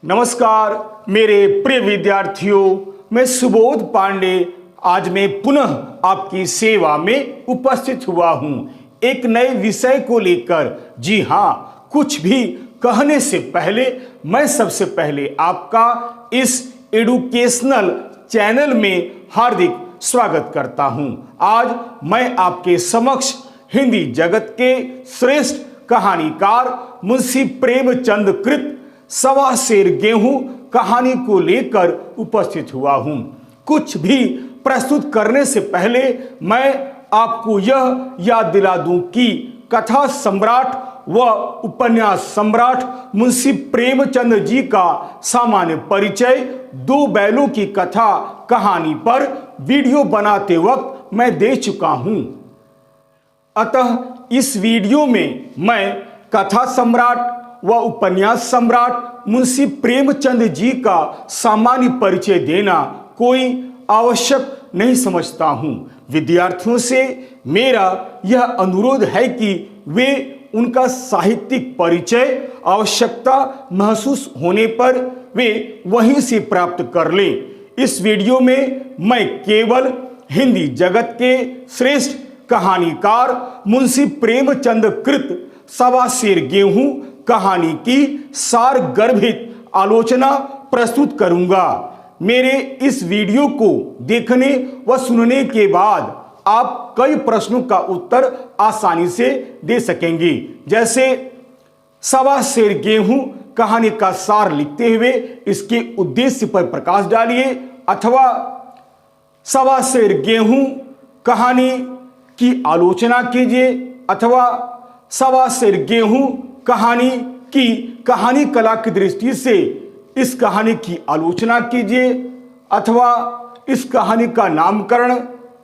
नमस्कार मेरे प्रिय विद्यार्थियों, मैं सुबोध पांडे आज मैं पुनः आपकी सेवा में उपस्थित हुआ हूं एक नए विषय को लेकर। जी हाँ, कुछ भी कहने से पहले मैं सबसे पहले आपका इस एडुकेशनल चैनल में हार्दिक स्वागत करता हूं। आज मैं आपके समक्ष हिंदी जगत के श्रेष्ठ कहानीकार मुंशी प्रेमचंद कृत सवा सेर गेहूं कहानी को लेकर उपस्थित हुआ हूं। कुछ भी प्रस्तुत करने से पहले मैं आपको यह याद दिला दूं कि कथा सम्राट व उपन्यास सम्राट मुंशी प्रेमचंद जी का सामान्य परिचय दो बैलों की कथा कहानी पर वीडियो बनाते वक्त मैं दे चुका हूं। अतः इस वीडियो में मैं कथा सम्राट व उपन्यास सम्राट मुंशी प्रेमचंद जी का सामान्य परिचय देना कोई आवश्यक नहीं समझता हूं। विद्यार्थियों से मेरा यह अनुरोध है कि वे उनका साहित्यिक परिचय आवश्यकता महसूस होने पर वे वहीं से प्राप्त कर लें। इस वीडियो में मैं केवल हिंदी जगत के श्रेष्ठ कहानीकार मुंशी प्रेमचंद कृत सवा सेर गेहूं कहानी की सार गर्भित आलोचना प्रस्तुत करूंगा। मेरे इस वीडियो को देखने व सुनने के बाद आप कई प्रश्नों का उत्तर आसानी से दे सकेंगे, जैसे सवा सेर गेहूं कहानी का सार लिखते हुए इसके उद्देश्य पर प्रकाश डालिए, अथवा सवा सेर गेहूं कहानी की आलोचना कीजिए, अथवा सवा सेर गेहूं कहानी की कहानी कला की दृष्टि से इस कहानी की आलोचना कीजिए, अथवा इस कहानी का नामकरण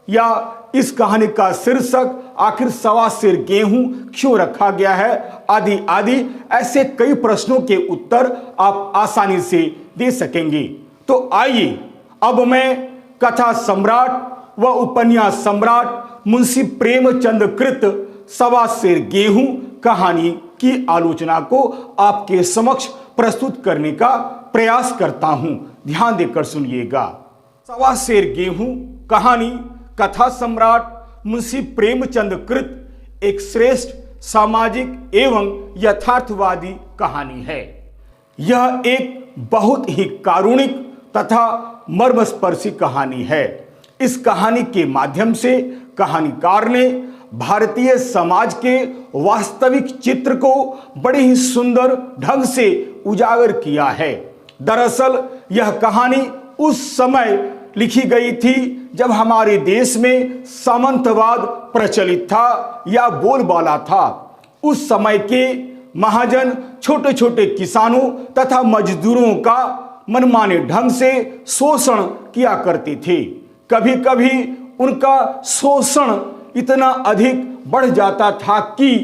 या इस कहानी का शीर्षक आखिर सवा सेर गेहूं क्यों रखा गया है, आदि आदि ऐसे कई प्रश्नों के उत्तर आप आसानी से दे सकेंगे। तो आइए अब मैं कथा सम्राट व उपन्यास सम्राट मुंशी प्रेमचंद कृत सवा सेर गेहूं कहानी की आलोचना को आपके समक्ष प्रस्तुत करने का प्रयास करता हूं। ध्यान देकर सुनिएगा। सवा सेर गेहूं कहानी कथा सम्राट मुंशी प्रेमचंद कृत एक श्रेष्ठ सामाजिक एवं यथार्थवादी कहानी है। यह एक बहुत ही कारुणिक तथा मर्मस्पर्शी कहानी है। इस कहानी के माध्यम से कहानीकार ने भारतीय समाज के वास्तविक चित्र को बड़े ही सुंदर ढंग से उजागर किया है। दरअसल यह कहानी उस समय लिखी गई थी जब हमारे देश में सामंतवाद प्रचलित था या बोलबाला था। उस समय के महाजन छोटे छोटे किसानों तथा मजदूरों का मनमाने ढंग से शोषण किया करते थे। कभी कभी उनका शोषण इतना अधिक बढ़ जाता था कि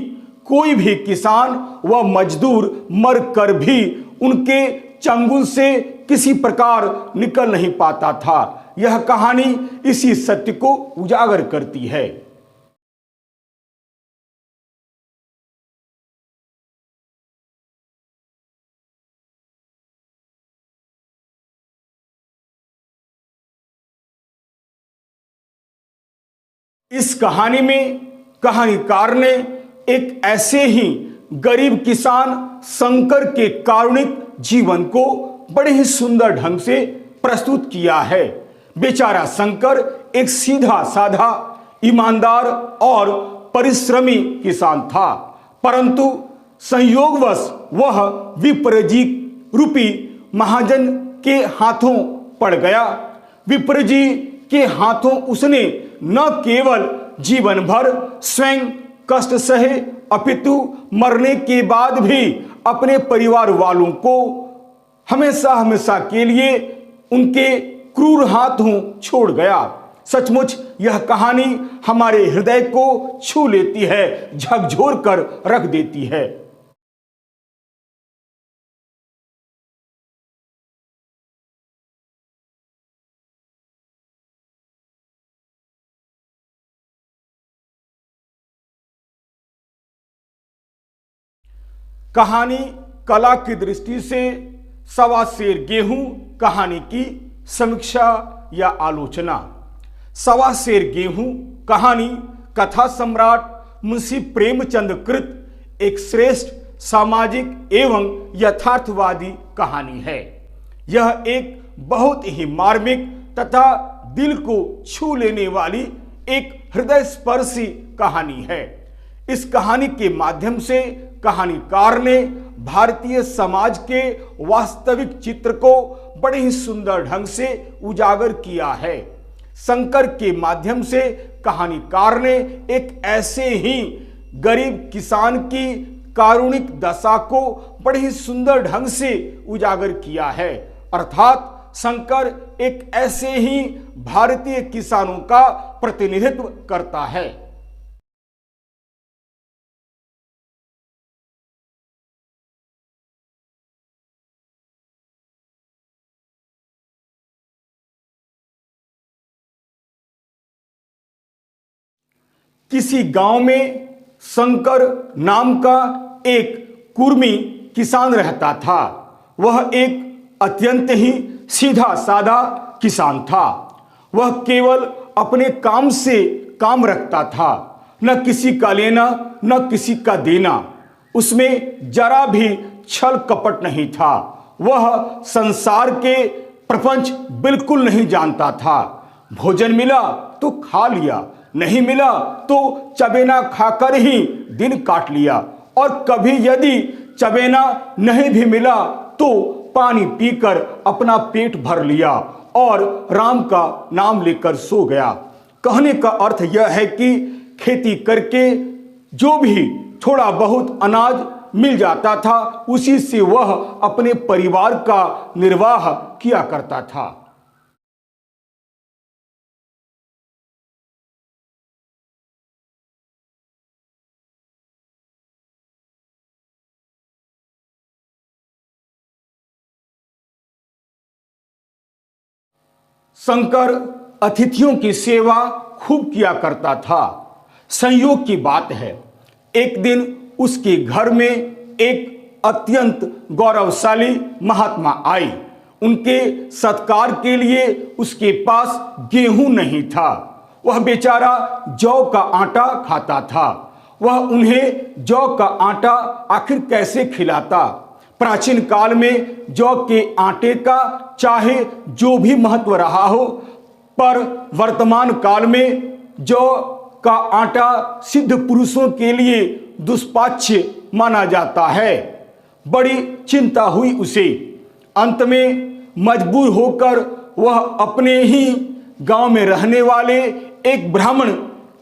कोई भी किसान व मजदूर मर कर भी उनके चंगुल से किसी प्रकार निकल नहीं पाता था। यह कहानी इसी सत्य को उजागर करती है। इस कहानी में कहानीकार ने एक ऐसे ही गरीब किसान शंकर के कारुणिक जीवन को बड़े ही सुंदर ढंग से प्रस्तुत किया है। बेचारा शंकर एक सीधा साधा ईमानदार और परिश्रमी किसान था, परंतु संयोगवश वह विप्रजी रूपी महाजन के हाथों पड़ गया। विप्रजी के हाथों उसने न केवल जीवन भर स्वयं कष्ट सहे, अपितु मरने के बाद भी अपने परिवार वालों को हमेशा हमेशा के लिए उनके क्रूर हाथों छोड़ गया। सचमुच यह कहानी हमारे हृदय को छू लेती है, झकझोर कर रख देती है। कहानी कला की दृष्टि से सवा सेर गेहूं कहानी की समीक्षा या आलोचना। सवा सेर गेहूं कहानी कथा सम्राट मुंशी प्रेमचंद कृत एक श्रेष्ठ सामाजिक एवं यथार्थवादी कहानी है। यह एक बहुत ही मार्मिक तथा दिल को छू लेने वाली एक हृदय स्पर्शी कहानी है। इस कहानी के माध्यम से कहानीकार ने भारतीय समाज के वास्तविक चित्र को बड़े ही सुंदर ढंग से उजागर किया है। शंकर के माध्यम से कहानीकार ने एक ऐसे ही गरीब किसान की कारुणिक दशा को बड़े ही सुंदर ढंग से उजागर किया है। अर्थात शंकर एक ऐसे ही भारतीय किसानों का प्रतिनिधित्व करता है। किसी गांव में शंकर नाम का एक कुर्मी किसान रहता था। वह एक अत्यंत ही सीधा साधा किसान था। वह केवल अपने काम से काम रखता था, न किसी का लेना न किसी का देना। उसमें जरा भी छल कपट नहीं था। वह संसार के प्रपंच बिल्कुल नहीं जानता था। भोजन मिला तो खा लिया, नहीं मिला तो चबेना खाकर ही दिन काट लिया, और कभी यदि चबेना नहीं भी मिला तो पानी पीकर अपना पेट भर लिया और राम का नाम लेकर सो गया। कहने का अर्थ यह है कि खेती करके जो भी थोड़ा बहुत अनाज मिल जाता था उसी से वह अपने परिवार का निर्वाह किया करता था। शंकर अतिथियों की सेवा खूब किया करता था। संयोग की बात है, एक दिन उसके घर में एक अत्यंत गौरवशाली महात्मा आई। उनके सत्कार के लिए उसके पास गेहूं नहीं था। वह बेचारा जौ का आटा खाता था। वह उन्हें जौ का आटा आखिर कैसे खिलाता? प्राचीन काल में जौ के आटे का चाहे जो भी महत्व रहा हो, पर वर्तमान काल में जौ का आटा सिद्ध पुरुषों के लिए दुष्पाच्य माना जाता है। बड़ी चिंता हुई उसे। अंत में मजबूर होकर वह अपने ही गांव में रहने वाले एक ब्राह्मण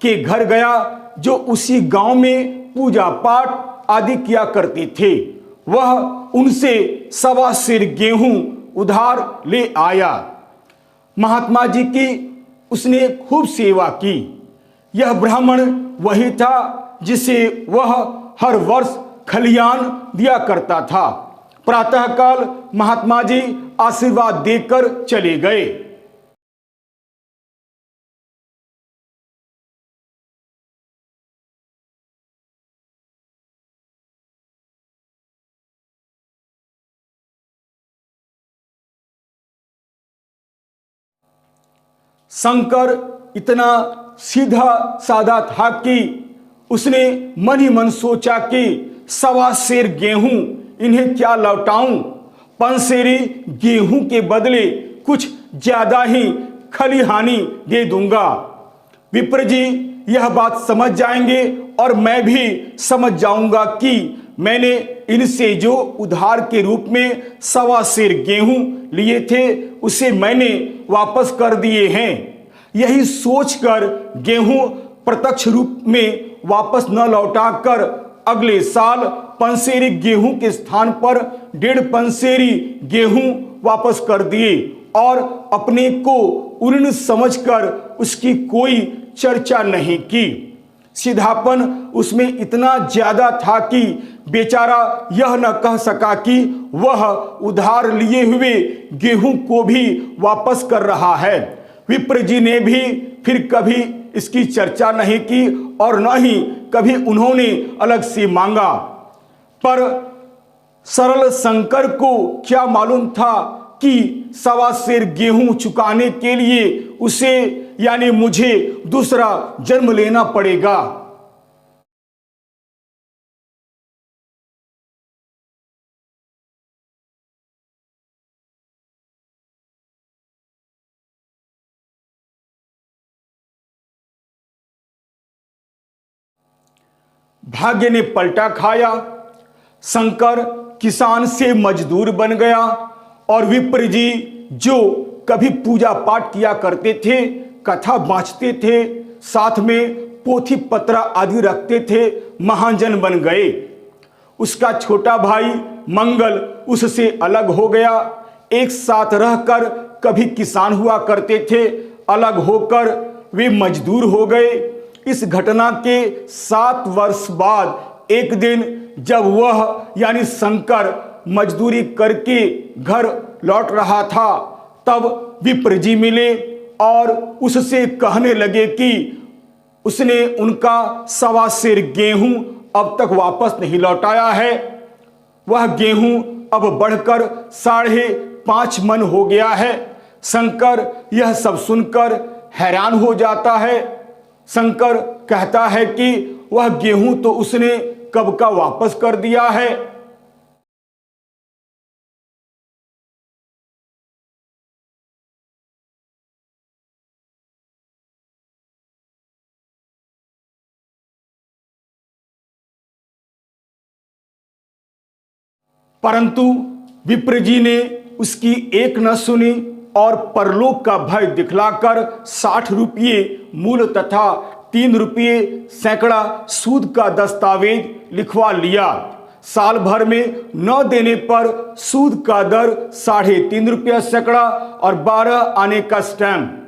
के घर गया, जो उसी गांव में पूजा पाठ आदि किया करते थे। वह उनसे सवा सेर गेहूं उधार ले आया। महात्मा जी की उसने खूब सेवा की। यह ब्राह्मण वही था जिसे वह हर वर्ष खलियान दिया करता था। प्रातःकाल महात्मा जी आशीर्वाद देकर चले गए। शंकर इतना सीधा साधा था कि उसने मन ही मन सोचा कि सवा सेर गेहूं इन्हें क्या लौटाऊं। पंसेरी गेहूं के बदले कुछ ज्यादा ही खलिहानी दे दूंगा। विप्र जी यह बात समझ जाएंगे और मैं भी समझ जाऊंगा कि मैंने इनसे जो उधार के रूप में सवा सेर गेहूं लिए थे उसे मैंने वापस कर दिए हैं। यही सोचकर गेहूं प्रत्यक्ष रूप में वापस न लौटाकर अगले साल पंसेरी गेहूं के स्थान पर 1.5 पंसेरी गेहूं वापस कर दिए और अपने को उन्नत समझकर उसकी कोई चर्चा नहीं की। सीधापन उसमें इतना ज्यादा था कि बेचारा यह न कह सका कि वह उधार लिए हुए गेहूं को भी वापस कर रहा है। विप्र जी ने भी फिर कभी इसकी चर्चा नहीं की और न ही कभी उन्होंने अलग से मांगा। पर सरल शंकर को क्या मालूम था कि 1.25 गेहूं चुकाने के लिए उसे यानी मुझे दूसरा जन्म लेना पड़ेगा। भाग्य ने पलटा खाया। शंकर किसान से मजदूर बन गया और विप्र जी जो कभी पूजा पाठ किया करते थे, कथा बाँचते थे, साथ में पोथी पत्र आदि रखते थे, महाजन बन गए। उसका छोटा भाई मंगल उससे अलग हो गया। एक साथ रहकर कभी किसान हुआ करते थे, अलग होकर वे मजदूर हो गए। इस घटना के 7 वर्ष बाद एक दिन जब वह यानी शंकर मजदूरी करके घर लौट रहा था, तब विप्र जी मिले और उससे कहने लगे कि उसने उनका 1.25 गेहूं अब तक वापस नहीं लौटाया है। वह गेहूं अब बढ़कर 5.5 मन हो गया है। शंकर यह सब सुनकर हैरान हो जाता है। शंकर कहता है कि वह गेहूं तो उसने कब का वापस कर दिया है। परंतु विप्र जी ने उसकी एक न सुनी और परलोक का भय दिखलाकर 60 रुपये मूल तथा 3 रुपये सैकड़ा सूद का दस्तावेज लिखवा लिया। साल भर में न देने पर सूद का दर 3.5 रुपया सैकड़ा और 12 आने का स्टैम्प।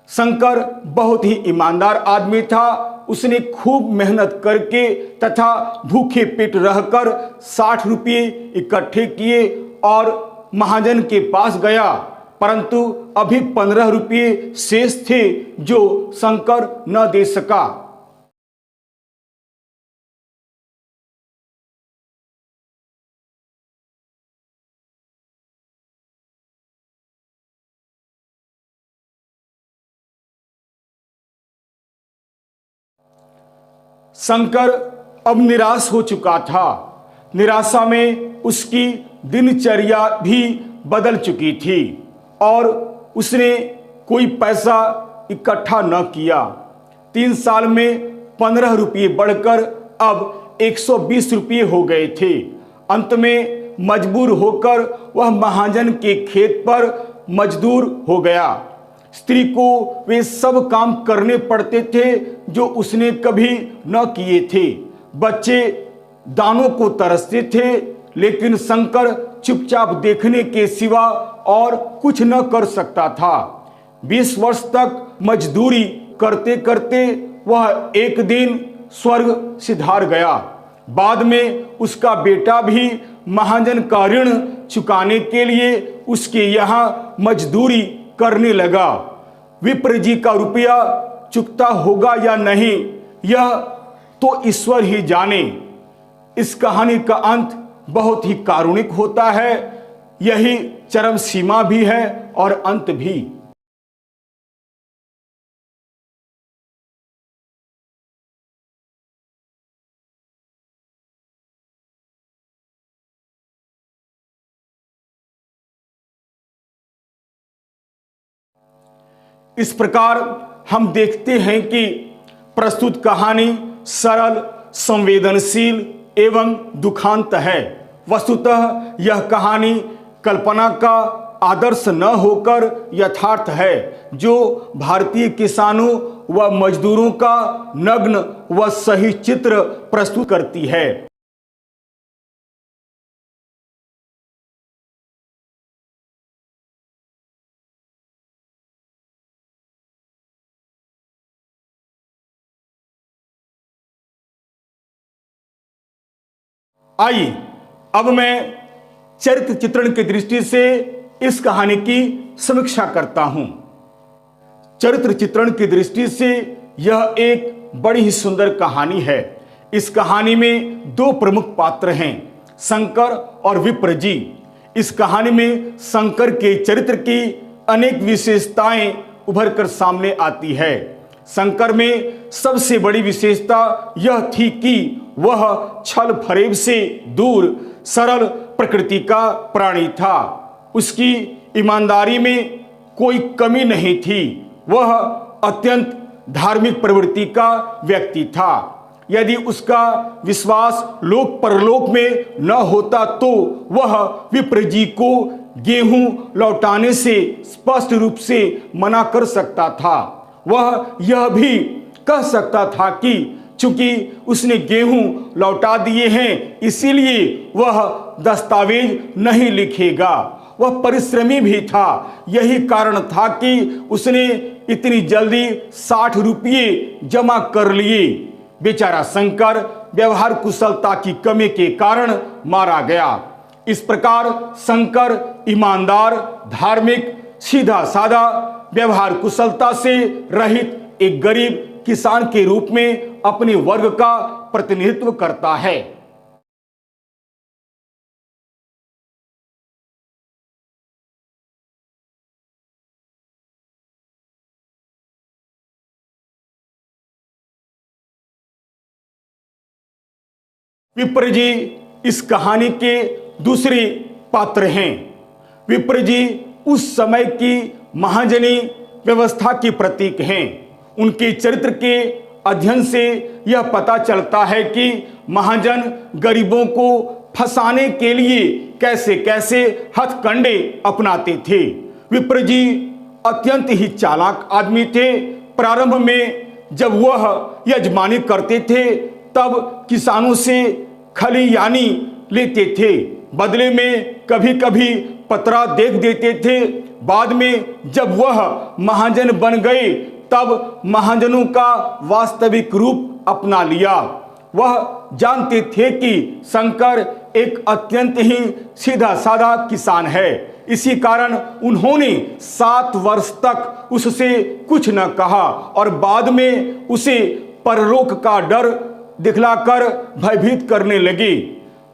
शंकर बहुत ही ईमानदार आदमी था। उसने खूब मेहनत करके तथा भूखे पेट रहकर 60 रुपये इकट्ठे किए और महाजन के पास गया, परंतु अभी 15 रुपये शेष थे जो शंकर न दे सका। शंकर अब निराश हो चुका था। निराशा में उसकी दिनचर्या भी बदल चुकी थी और उसने कोई पैसा इकट्ठा न किया। 3 साल में 15 रुपये बढ़कर अब 120 रुपये हो गए थे। अंत में मजबूर होकर वह महाजन के खेत पर मजदूर हो गया। स्त्री को वे सब काम करने पड़ते थे जो उसने कभी न किए थे। बच्चे दानों को तरसते थे, लेकिन शंकर चुपचाप देखने के सिवा और कुछ न कर सकता था। 20 वर्ष तक मजदूरी करते करते वह एक दिन स्वर्ग सिधार गया। बाद में उसका बेटा भी महाजन का ऋण चुकाने के लिए उसके यहाँ मजदूरी करने लगा। विप्र जी का रुपया चुकता होगा या नहीं, यह तो ईश्वर ही जाने। इस कहानी का अंत बहुत ही कारुणिक होता है। यही चरम सीमा भी है और अंत भी। इस प्रकार हम देखते हैं कि प्रस्तुत कहानी सरल, संवेदनशील एवं दुखांत है। वस्तुतः यह कहानी कल्पना का आदर्श न होकर यथार्थ है, जो भारतीय किसानों व मजदूरों का नग्न व सही चित्र प्रस्तुत करती है। आइए अब मैं चरित्र चित्रण की दृष्टि से इस कहानी की समीक्षा करता हूं। चरित्र चित्रण की दृष्टि से यह एक बड़ी ही सुंदर कहानी है। इस कहानी में 2 प्रमुख पात्र हैं, शंकर और विप्र जी। इस कहानी में शंकर के चरित्र की अनेक विशेषताएं उभर कर सामने आती है। शंकर में सबसे बड़ी विशेषता यह थी कि वह छल फरेब से दूर सरल प्रकृति का प्राणी था। उसकी ईमानदारी में कोई कमी नहीं थी। वह अत्यंत धार्मिक प्रवृत्ति का व्यक्ति था। यदि उसका विश्वास लोक परलोक में न होता तो वह विप्र जी को गेहूं लौटाने से स्पष्ट रूप से मना कर सकता था। वह यह भी कह सकता था कि चूंकि उसने गेहूं लौटा दिए हैं इसीलिए वह दस्तावेज नहीं लिखेगा। वह परिश्रमी भी था। यही कारण था कि उसने इतनी जल्दी 60 रुपये जमा कर लिए। बेचारा शंकर व्यवहार कुशलता की कमी के कारण मारा गया। इस प्रकार शंकर ईमानदार, धार्मिक, सीधा साधा, व्यवहार कुशलता से रहित एक गरीब किसान के रूप में अपने वर्ग का प्रतिनिधित्व करता है। विप्र जी इस कहानी के दूसरे पात्र हैं। विप्र जी उस समय की महाजनी व्यवस्था के प्रतीक हैं। उनके चरित्र के अध्ययन से यह पता चलता है कि महाजन गरीबों को फंसाने के लिए कैसे कैसे हथकंडे अपनाते थे। विप्र जी अत्यंत ही चालाक आदमी थे। प्रारंभ में जब वह यजमानी करते थे तब किसानों से खलियानी लेते थे। बदले में कभी कभी पतरा देख देते थे। बाद में जब वह महाजन बन गए तब महाजनों का वास्तविक रूप अपना लिया। वह जानते थे कि शंकर एक अत्यंत ही सीधा साधा किसान है। इसी कारण उन्होंने 7 वर्ष तक उससे कुछ न कहा और बाद में उसे परलोक का डर दिखलाकर भयभीत करने लगे।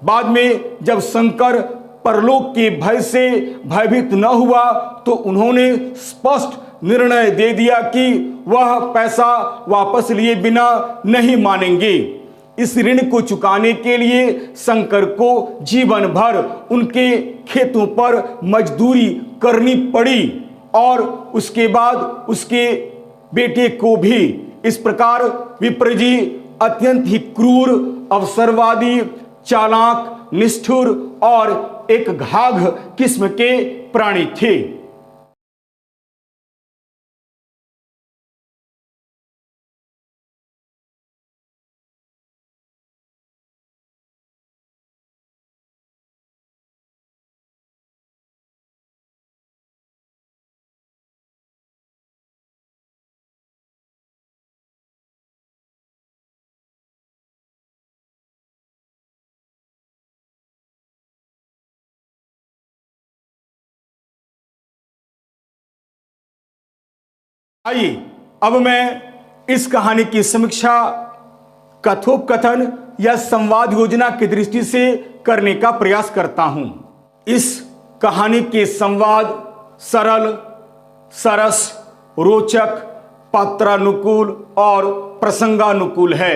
बाद में जब शंकर परलोक के भय से भयभीत न हुआ तो उन्होंने स्पष्ट निर्णय दे दिया कि वह पैसा वापस लिए बिना नहीं मानेंगे। इस ऋण को चुकाने के लिए शंकर को जीवन भर उनके खेतों पर मजदूरी करनी पड़ी और उसके बाद उसके बेटे को भी। इस प्रकार विप्र जी अत्यंत ही क्रूर, अवसरवादी, चालाक, निष्ठुर और एक घाघ किस्म के प्राणी थे। आइए अब मैं इस कहानी की समीक्षा कथोपकथन या संवाद योजना की दृष्टि से करने का प्रयास करता हूं। इस कहानी के संवाद सरल, सरस, रोचक, पात्रानुकूल और प्रसंगानुकूल है।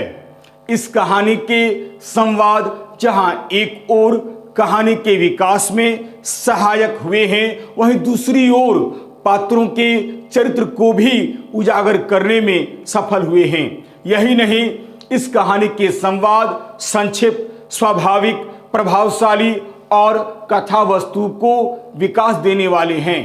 इस कहानी के संवाद जहां एक ओर कहानी के विकास में सहायक हुए हैं वहीं दूसरी ओर पात्रों के चरित्र को भी उजागर करने में सफल हुए हैं। यही नहीं, इस कहानी के संवाद संक्षिप्त, स्वाभाविक, प्रभावशाली और कथा वस्तु को विकास देने वाले हैं।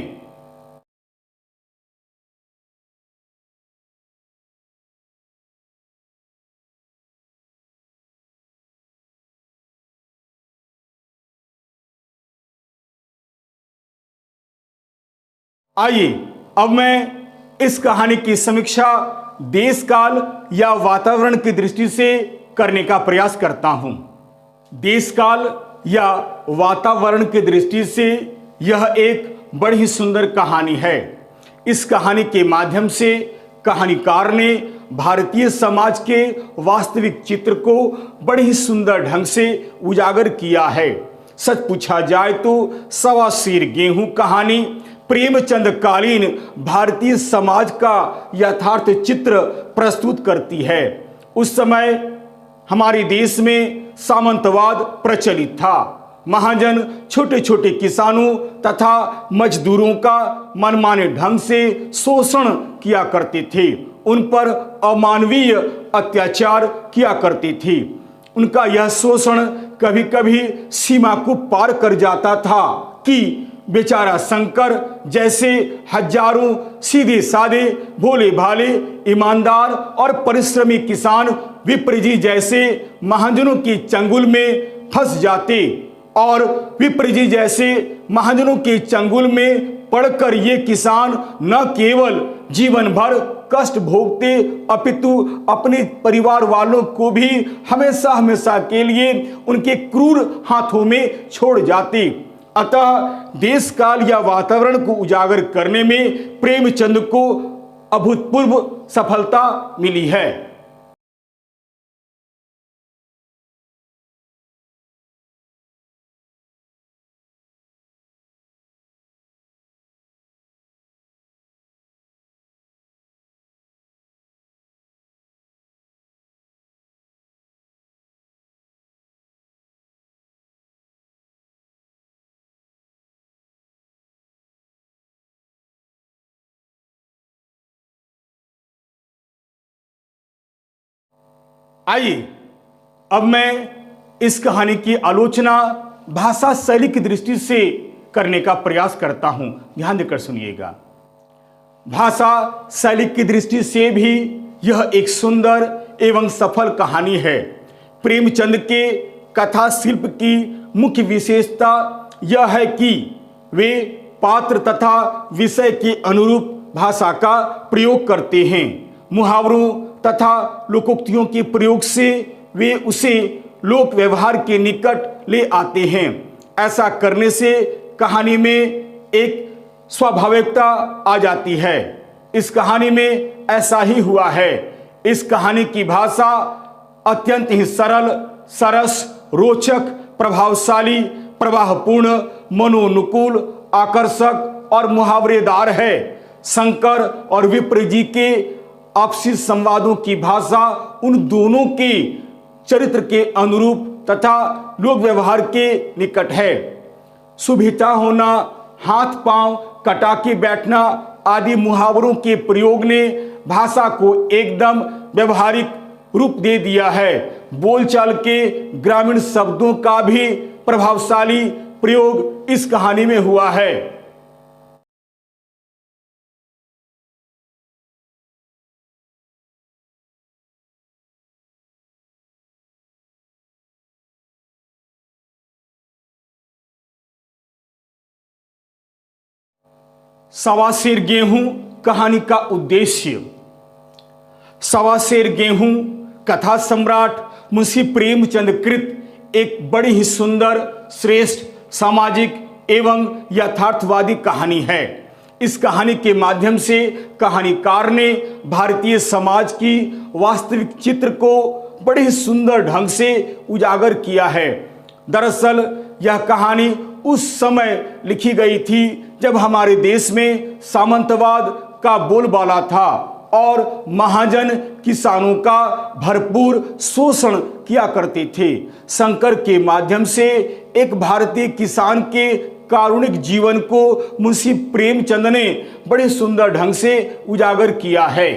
आइए अब मैं इस कहानी की समीक्षा देश काल या वातावरण की दृष्टि से करने का प्रयास करता हूं। देश काल या वातावरण की दृष्टि से यह एक बड़ी ही सुंदर कहानी है। इस कहानी के माध्यम से कहानीकार ने भारतीय समाज के वास्तविक चित्र को बड़े ही सुंदर ढंग से उजागर किया है। सच पूछा जाए तो सवा सेर गेहूं कहानी प्रेमचंद कालीन भारतीय समाज का यथार्थ चित्र प्रस्तुत करती है। उस समय हमारे देश में सामंतवाद प्रचलित था। महाजन छोटे छोटे किसानों तथा मजदूरों का मनमाने ढंग से शोषण किया करते थे, उन पर अमानवीय अत्याचार किया करते थे। उनका यह शोषण कभी कभी सीमा को पार कर जाता था कि बेचारा शंकर जैसे हजारों सीधे साधे भोले भाले ईमानदार और परिश्रमी किसान विप्र जी जैसे महाजनों के चंगुल में फंस जाते और विप्र जी जैसे महाजनों के चंगुल में पड़कर ये किसान न केवल जीवन भर कष्ट भोगते अपितु अपने परिवार वालों को भी हमेशा हमेशा के लिए उनके क्रूर हाथों में छोड़ जाते। अतः देश काल या वातावरण को उजागर करने में प्रेमचंद को अभूतपूर्व सफलता मिली है। आइए अब मैं इस कहानी की आलोचना भाषा शैली की दृष्टि से करने का प्रयास करता हूं। ध्यान देकर सुनिएगा। भाषा शैली की दृष्टि से भी यह एक सुंदर एवं सफल कहानी है। प्रेमचंद के कथा शिल्प की मुख्य विशेषता यह है कि वे पात्र तथा विषय के अनुरूप भाषा का प्रयोग करते हैं। मुहावरों तथा लोकोक्तियों के प्रयोग से वे उसे लोक व्यवहार के निकट ले आते हैं। ऐसा करने से कहानी में एक स्वाभाविकता आ जाती है। इस कहानी में ऐसा ही हुआ है। इस कहानी की भाषा अत्यंत ही सरल, सरस, रोचक, प्रभावशाली, प्रवाहपूर्ण, मनोनुकूल, आकर्षक और मुहावरेदार है। शंकर और विप्र जी के आपसी संवादों की भाषा उन दोनों के चरित्र के अनुरूप तथा लोक व्यवहार के निकट है। सुभिता होना, हाथ पांव कटा के बैठना आदि मुहावरों के प्रयोग ने भाषा को एकदम व्यवहारिक रूप दे दिया है। बोलचाल के ग्रामीण शब्दों का भी प्रभावशाली प्रयोग इस कहानी में हुआ है। सवा सेर गेहूं कहानी का उद्देश्य। सवा सेर गेहूं कथा सम्राट मुंशी प्रेमचंद कृत एक बड़ी ही सुंदर, श्रेष्ठ, सामाजिक एवं यथार्थवादी कहानी है। इस कहानी के माध्यम से कहानीकार ने भारतीय समाज की वास्तविक चित्र को बड़े ही सुंदर ढंग से उजागर किया है। दरअसल यह कहानी उस समय लिखी गई थी जब हमारे देश में सामंतवाद का बोलबाला था और महाजन किसानों का भरपूर शोषण किया करते थे। शंकर के माध्यम से एक भारतीय किसान के कारुणिक जीवन को मुंशी प्रेमचंद ने बड़े सुंदर ढंग से उजागर किया है।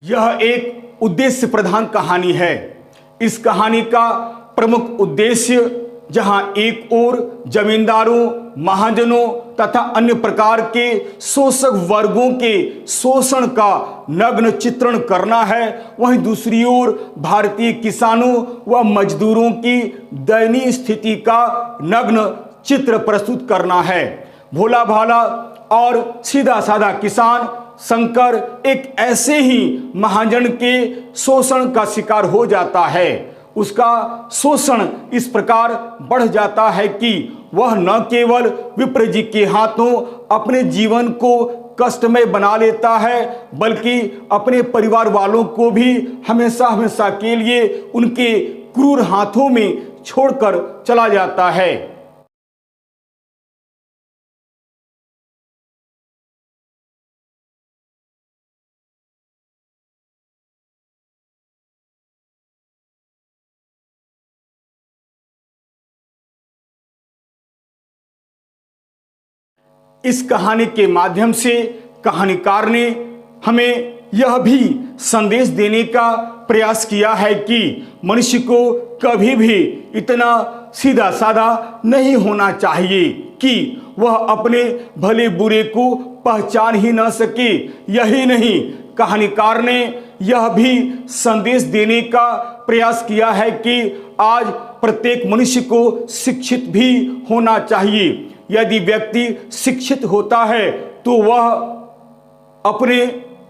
यह एक उद्देश्य प्रधान कहानी है। इस कहानी का प्रमुख उद्देश्य जहां एक ओर जमींदारों, महाजनों तथा अन्य प्रकार के शोषक वर्गों के शोषण का नग्न चित्रण करना है, वहीं दूसरी ओर भारतीय किसानों व मजदूरों की दयनीय स्थिति का नग्न चित्र प्रस्तुत करना है। भोला भाला और सीधा साधा किसान शंकर एक ऐसे ही महाजन के शोषण का शिकार हो जाता है। उसका शोषण इस प्रकार बढ़ जाता है कि वह न केवल विप्र जी के हाथों अपने जीवन को कष्टमय बना लेता है, बल्कि अपने परिवार वालों को भी हमेशा हमेशा के लिए उनके क्रूर हाथों में छोड़कर चला जाता है। इस कहानी के माध्यम से कहानीकार ने हमें यह भी संदेश देने का प्रयास किया है कि मनुष्य को कभी भी इतना सीधा साधा नहीं होना चाहिए कि वह अपने भले बुरे को पहचान ही न सके। यही नहीं, कहानीकार ने यह भी संदेश देने का प्रयास किया है कि आज प्रत्येक मनुष्य को शिक्षित भी होना चाहिए। यदि व्यक्ति शिक्षित होता है तो वह अपने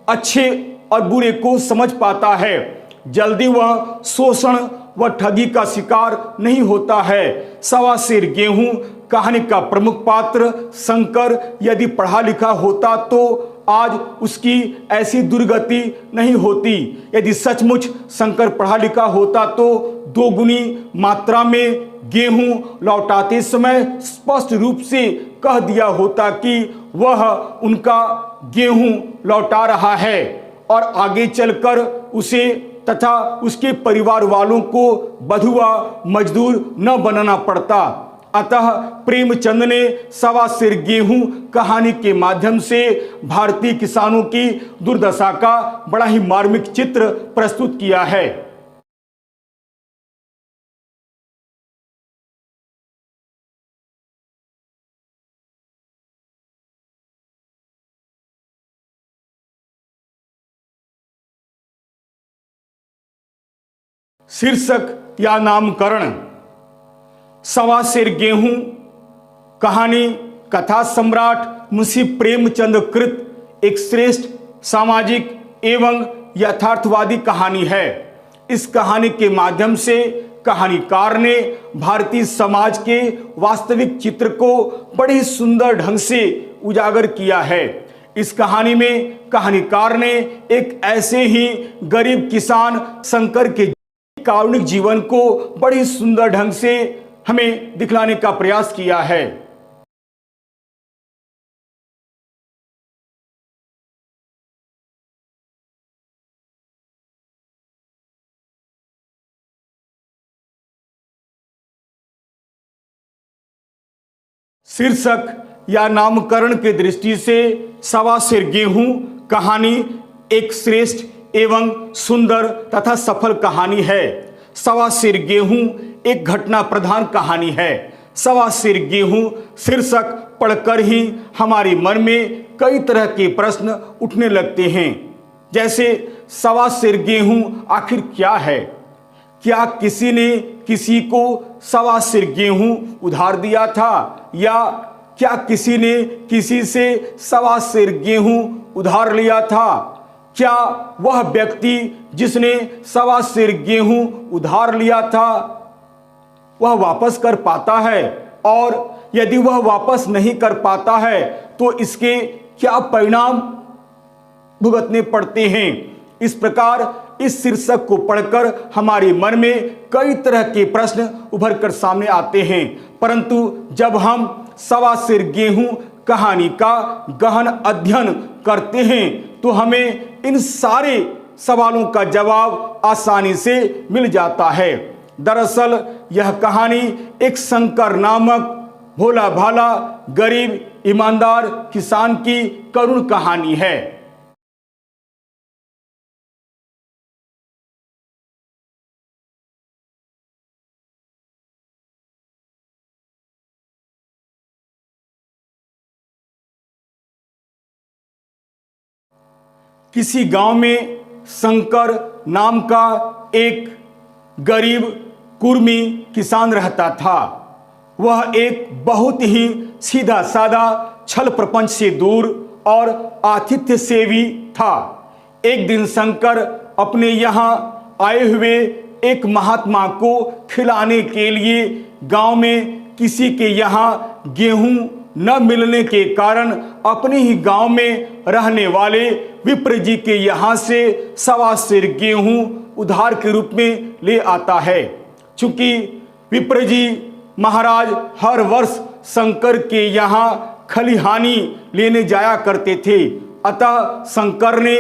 अच्छे और बुरे को समझ पाता है, जल्दी वह शोषण व ठगी का शिकार नहीं होता है। सवा सेर गेहूं कहानी का प्रमुख पात्र शंकर यदि पढ़ा लिखा होता तो आज उसकी ऐसी दुर्गति नहीं होती। यदि सचमुच शंकर पढ़ा लिखा होता तो दोगुनी मात्रा में गेहूं लौटाते समय स्पष्ट रूप से कह दिया होता कि वह उनका गेहूं लौटा रहा है और आगे चलकर उसे तथा उसके परिवार वालों को बधुआ मजदूर न बनना पड़ता। अतः प्रेमचंद ने सवा सेर गेहूं कहानी के माध्यम से भारतीय किसानों की दुर्दशा का बड़ा ही मार्मिक चित्र प्रस्तुत किया है। शीर्षक या नामकरण। सवा सेर गेहूं कहानी कथा सम्राट मुंशी प्रेमचंद कृत एक श्रेष्ठ सामाजिक एवं यथार्थवादी कहानी है। इस कहानी के माध्यम से कहानीकार ने भारतीय समाज के वास्तविक चित्र को बड़े सुंदर ढंग से उजागर किया है। इस कहानी में कहानीकार ने एक ऐसे ही गरीब किसान शंकर के कारुणिक जीवन को बड़ी सुंदर ढंग से हमें दिखलाने का प्रयास किया है। शीर्षक या नामकरण के दृष्टि से सवा सेर गेहूं कहानी एक श्रेष्ठ एवं सुंदर तथा सफल कहानी है। सवा सेर गेहूं एक घटना प्रधान कहानी है। सवा सेर गेहूं शीर्षक पढ़कर ही हमारे मन में कई तरह के प्रश्न उठने लगते हैं, जैसे सवा सेर गेहूं आखिर क्या है? क्या किसी ने किसी को सवा सेर गेहूं उधार दिया था, या क्या किसी ने किसी से सवा सेर गेहूं उधार लिया था? क्या वह व्यक्ति जिसने सवा सेर गेहूं उधार लिया था वह वापस कर पाता है, और यदि वह वापस नहीं कर पाता है तो इसके क्या परिणाम भुगतने पड़ते हैं? इस प्रकार इस शीर्षक को पढ़कर हमारे मन में कई तरह के प्रश्न उभर कर सामने आते हैं, परंतु जब हम सवा सेर गेहूं कहानी का गहन अध्ययन करते हैं तो हमें इन सारे सवालों का जवाब आसानी से मिल जाता है। दरअसल यह कहानी एक शंकर नामक भोला भाला गरीब ईमानदार किसान की करुण कहानी है। किसी गांव में शंकर नाम का एक गरीब कुर्मी किसान रहता था। वह एक बहुत ही सीधा साधा छल प्रपंच से दूर और आतिथ्य सेवी था। एक दिन शंकर अपने यहाँ आए हुए एक महात्मा को खिलाने के लिए गांव में किसी के यहाँ गेहूं न मिलने के कारण अपने ही गांव में रहने वाले विप्र जी के यहाँ से 1.25 सेर गेहूं उधार के रूप में ले आता है। चूंकि विप्र जी महाराज हर वर्ष शंकर के यहाँ खलिहानी लेने जाया करते थे, अतः शंकर ने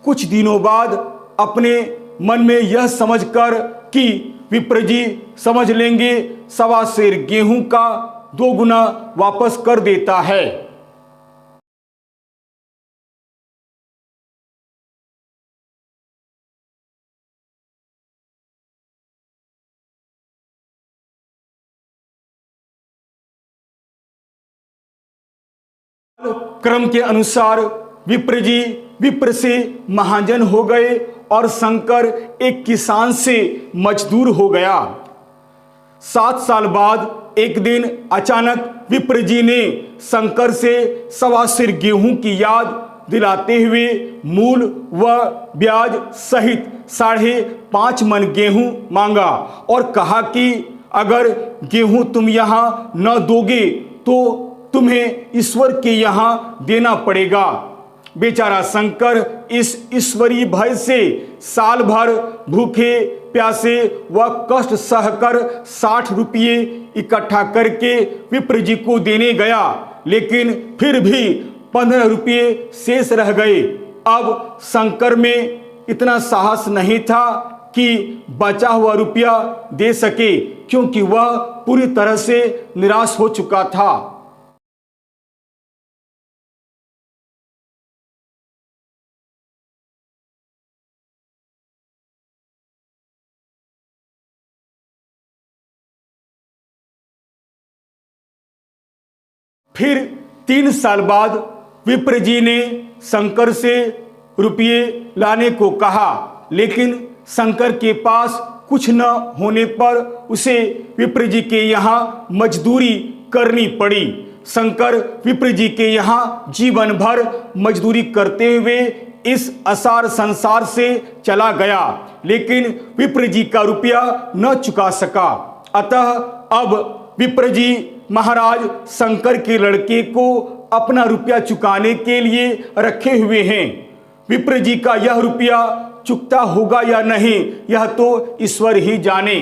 कुछ दिनों बाद अपने मन में यह समझकर कि विप्र जी समझ लेंगे 1.25 सेर गेहूं का 2 गुना वापस कर देता है। क्रम के अनुसार विप्र जी विप्र से महाजन हो गए और शंकर एक किसान से मजदूर हो गया। 7 साल बाद एक दिन अचानक विप्र जी ने शंकर से 1.25 सेर गेहूं की याद दिलाते हुए मूल व ब्याज सहित 5.5 मन गेहूं मांगा और कहा कि अगर गेहूं तुम यहाँ न दोगे तो तुम्हें ईश्वर के यहाँ देना पड़ेगा। बेचारा शंकर इस ईश्वरीय भय से साल भर भूखे प्यासे व कष्ट सहकर 60 रुपये इकट्ठा करके विप्र जी को देने गया, लेकिन फिर भी 15 रुपये शेष रह गए। अब शंकर में इतना साहस नहीं था कि बचा हुआ रुपया दे सके, क्योंकि वह पूरी तरह से निराश हो चुका था। फिर 3 साल बाद विप्र जी ने शंकर से रुपये लाने को कहा, लेकिन शंकर के पास कुछ न होने पर उसे विप्र जी के यहाँ मजदूरी करनी पड़ी। शंकर विप्र जी के यहाँ जीवन भर मजदूरी करते हुए इस असार संसार से चला गया, लेकिन विप्र जी का रुपया न चुका सका। अतः अब विप्र जी महाराज शंकर के लड़के को अपना रुपया चुकाने के लिए रखे हुए हैं। विप्र जी का यह रुपया चुकता होगा या नहीं, यह तो ईश्वर ही जाने।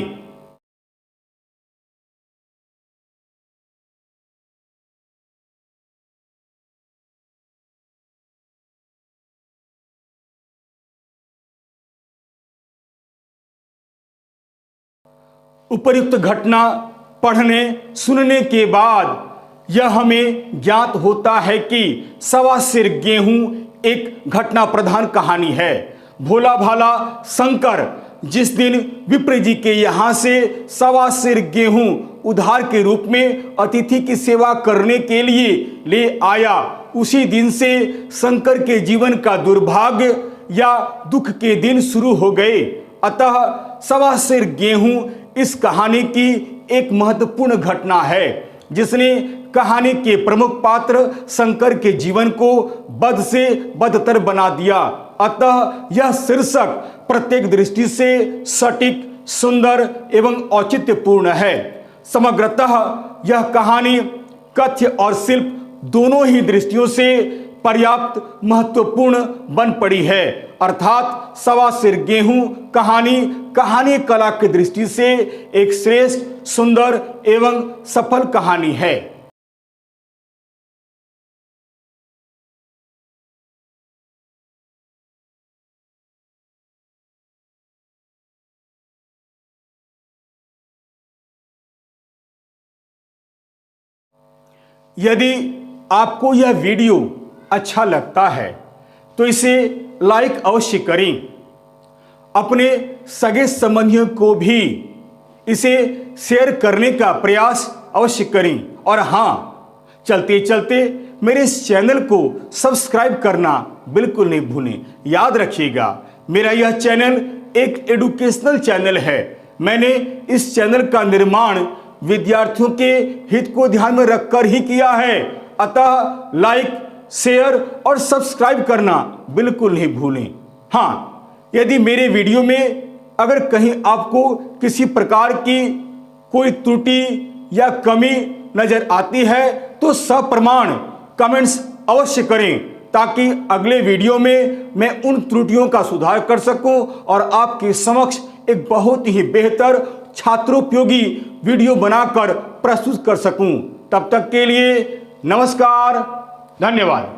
उपर्युक्त घटना पढ़ने सुनने के बाद यह हमें ज्ञात होता है कि 1.25 सेर गेहूं एक घटना प्रधान कहानी है। भोला भाला शंकर जिस दिन विप्र जी के यहाँ से 1.25 सेर गेहूं उधार के रूप में अतिथि की सेवा करने के लिए ले आया, उसी दिन से शंकर के जीवन का दुर्भाग्य या दुख के दिन शुरू हो गए। अतः 1.25 सेर गेहूं इस कहानी की एक महत्वपूर्ण घटना है, जिसने कहानी के प्रमुख पात्र शंकर के जीवन को बद से बदतर बना दिया। अतः यह शीर्षक प्रत्येक दृष्टि से सटीक, सुंदर एवं औचित्यपूर्ण है। समग्रतः यह कहानी कथ्य और शिल्प दोनों ही दृष्टियों से पर्याप्त महत्वपूर्ण बन पड़ी है। अर्थात 1.25 सेर गेहूं कहानी कला की दृष्टि से एक श्रेष्ठ, सुंदर एवं सफल कहानी है। यदि आपको यह वीडियो अच्छा लगता है तो इसे लाइक अवश्य करें। अपने सगे संबंधियों को भी इसे शेयर करने का प्रयास अवश्य करें। और हाँ, चलते चलते मेरे इस चैनल को सब्सक्राइब करना बिल्कुल नहीं भूलें। याद रखिएगा, मेरा यह चैनल एक एडुकेशनल चैनल है। मैंने इस चैनल का निर्माण विद्यार्थियों के हित को ध्यान में रखकर ही किया है। अतः लाइक शेयर और सब्सक्राइब करना बिल्कुल नहीं भूलें। हाँ, यदि मेरे वीडियो में अगर कहीं आपको किसी प्रकार की कोई त्रुटि या कमी नजर आती है तो सप्रमाण कमेंट्स अवश्य करें, ताकि अगले वीडियो में मैं उन त्रुटियों का सुधार कर सकूं और आपके समक्ष एक बहुत ही बेहतर छात्रोपयोगी वीडियो बनाकर प्रस्तुत कर सकूं। तब तक के लिए नमस्कार, धन्यवाद।